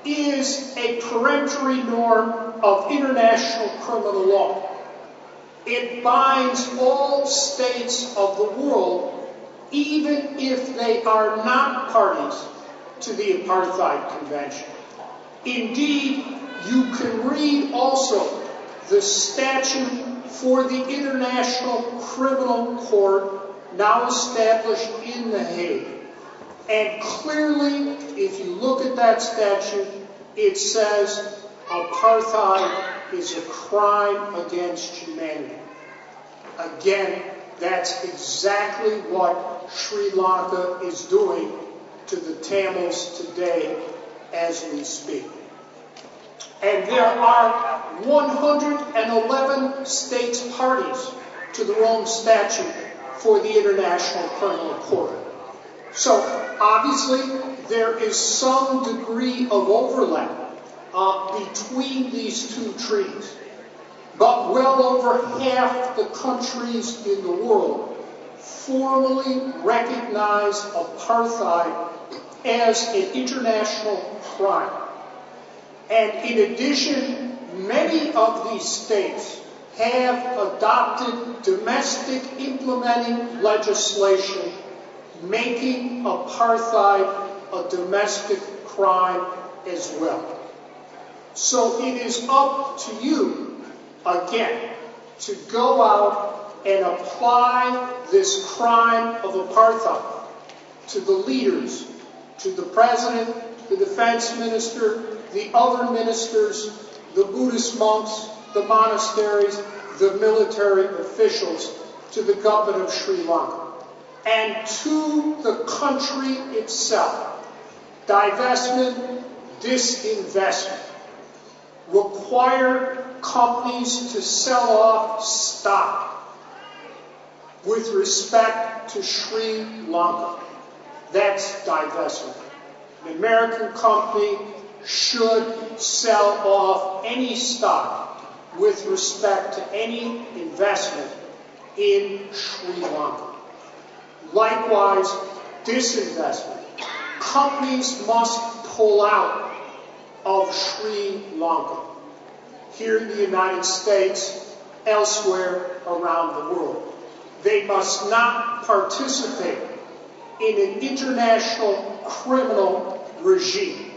is a peremptory norm of international criminal law. It binds all states of the world, even if they are not parties to the Apartheid Convention. Indeed, you can read also the statute for the International Criminal Court, now established in The Hague. And clearly, if you look at that statute, it says apartheid is a crime against humanity. Again, that's exactly what Sri Lanka is doing to the Tamils today as we speak. And there are 111 states parties to the Rome Statute for the International Criminal Court. So, obviously, there is some degree of overlap between these two treaties. But well over half the countries in the world formally recognize apartheid as an international crime. And in addition, many of these states have adopted domestic implementing legislation making apartheid a domestic crime as well. So it is up to you, again, to go out and apply this crime of apartheid to the leaders, to the president, the defense minister, the other ministers, the Buddhist monks, the monasteries, the military officials, to the government of Sri Lanka, and to the country itself. Divestment, disinvestment. Require companies to sell off stock with respect to Sri Lanka. That's divestment. An American company should sell off any stock with respect to any investment in Sri Lanka. Likewise, disinvestment. Companies must pull out of Sri Lanka, here in the United States, elsewhere around the world. They must not participate in an international criminal regime.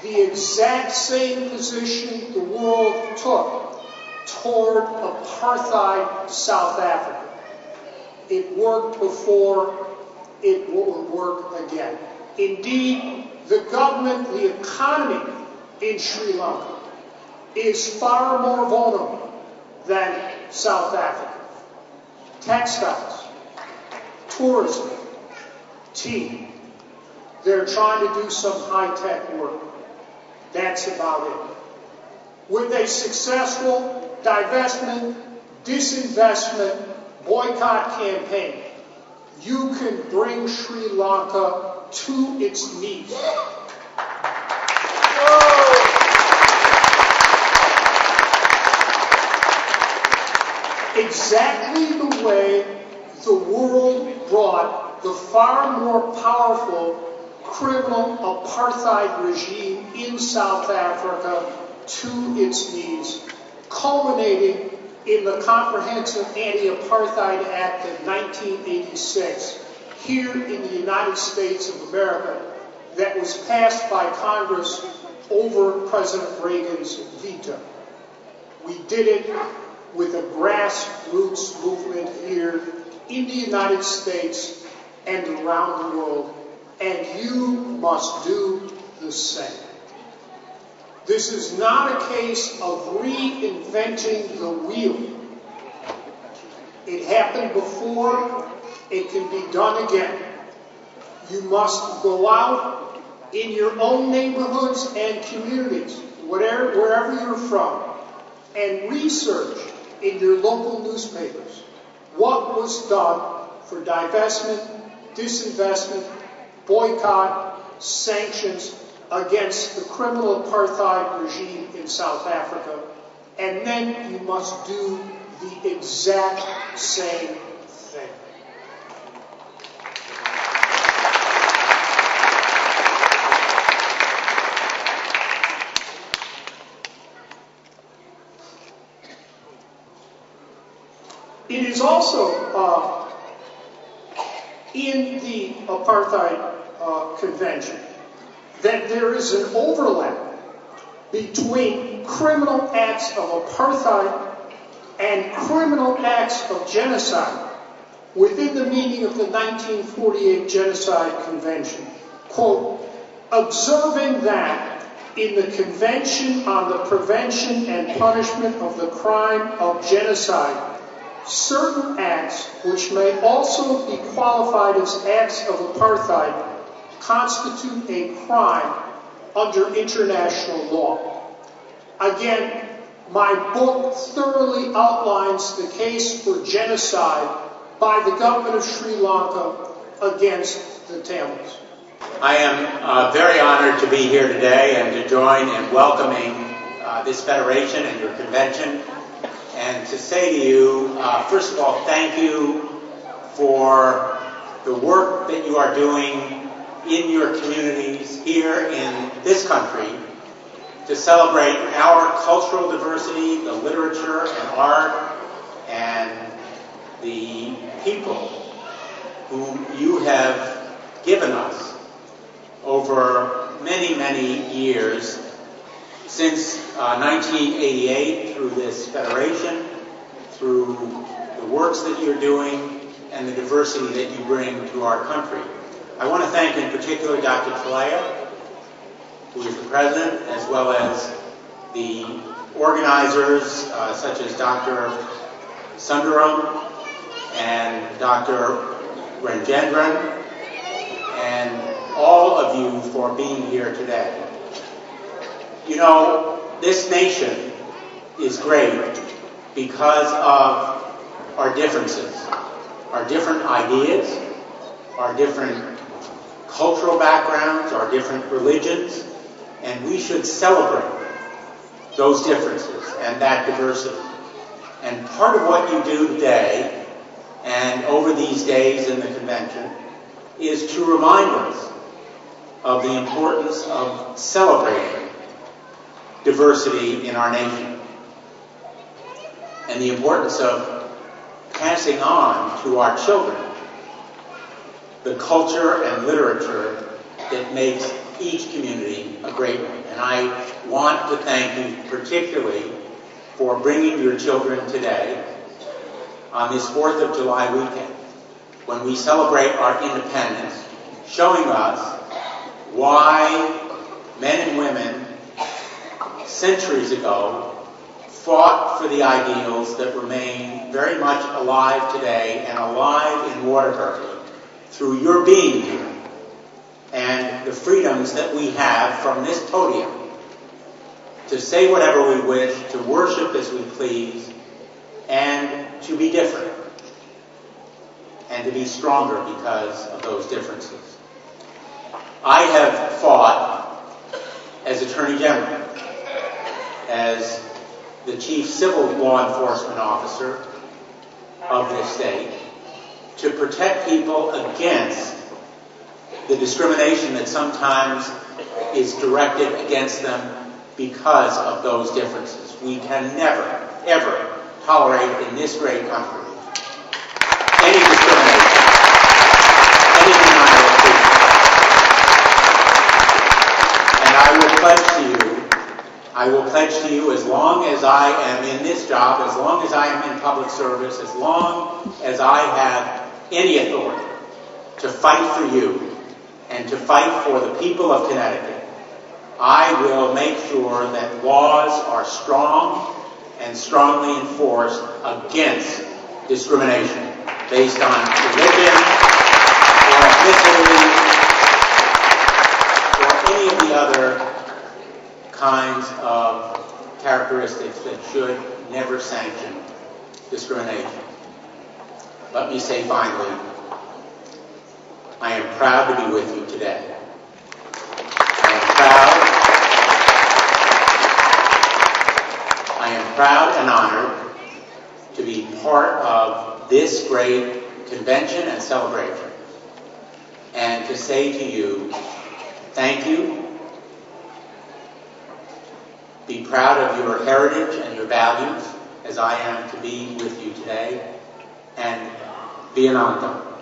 The exact same position the world took toward apartheid South Africa. It worked before, it will work again. Indeed, the government, the economy in Sri Lanka is far more vulnerable than South Africa. Textiles, tourism, tea. They're trying to do some high-tech work. That's about it. With a successful divestment, disinvestment, boycott campaign, you can bring Sri Lanka to its knees. Exactly the way the world brought the far more powerful criminal apartheid regime in South Africa to its knees, culminating in the Comprehensive Anti-Apartheid Act of 1986 here in the United States of America that was passed by Congress over President Reagan's veto. We did it with a grassroots movement here in the United States and around the world, and you must do the same. This is not a case of reinventing the wheel. It happened before, it can be done again. You must go out in your own neighborhoods and communities, wherever you're from, and research in your local newspapers what was done for divestment, disinvestment, boycott, sanctions against the criminal apartheid regime in South Africa, and then you must do the exact same thing. also, in the Apartheid Convention, that there is an overlap between criminal acts of apartheid and criminal acts of genocide within the meaning of the 1948 Genocide Convention. Quote, observing that in the Convention on the Prevention and Punishment of the Crime of Genocide, certain acts which may also be qualified as acts of apartheid constitute a crime under international law. Again, my book thoroughly outlines the case for genocide by the government of Sri Lanka against the Tamils. I am very honored to be here today and to join in welcoming this federation and your convention, and to say to you, first of all, thank you for the work that you are doing in your communities here in this country to celebrate our cultural diversity, the literature and art, and the people whom you have given us over many, many years since 1988, through this federation, through the works that you're doing, and the diversity that you bring to our country. I want to thank in particular Dr. Talea, who is the president, as well as the organizers such as Dr. Sundaram and Dr. Ranjendran, and all of you for being here today. You know, this nation is great because of our differences, our different ideas, our different cultural backgrounds, our different religions, and we should celebrate those differences and that diversity. And part of what you do today and over these days in the convention is to remind us of the importance of celebrating diversity in our nation and the importance of passing on to our children the culture and literature that makes each community a great one. And I want to thank you particularly for bringing your children today on this 4th of July weekend, when we celebrate our independence, showing us why men and women centuries ago fought for the ideals that remain very much alive today and alive in Waterbury through your being here, and the freedoms that we have from this podium to say whatever we wish, to worship as we please, and to be different, and to be stronger because of those differences. I have fought as Attorney General, as the Chief Civil Law Enforcement Officer of this state, to protect people against the discrimination that sometimes is directed against them because of those differences. We can never, ever tolerate in this great country any discrimination, any denial of freedom. And I will pledge to you, as long as I am in this job, as long as I am in public service, as long as I have any authority to fight for you and to fight for the people of Connecticut, I will make sure that laws are strong and strongly enforced against discrimination based on religion or ethnicity or any of the other kinds of characteristics that should never sanction discrimination. Let me say finally, I am proud to be with you today. I am proud and honored to be part of this great convention and celebration, and to say to you, thank you. Be proud of your heritage and your values, as I am to be with you today. and Vienanta.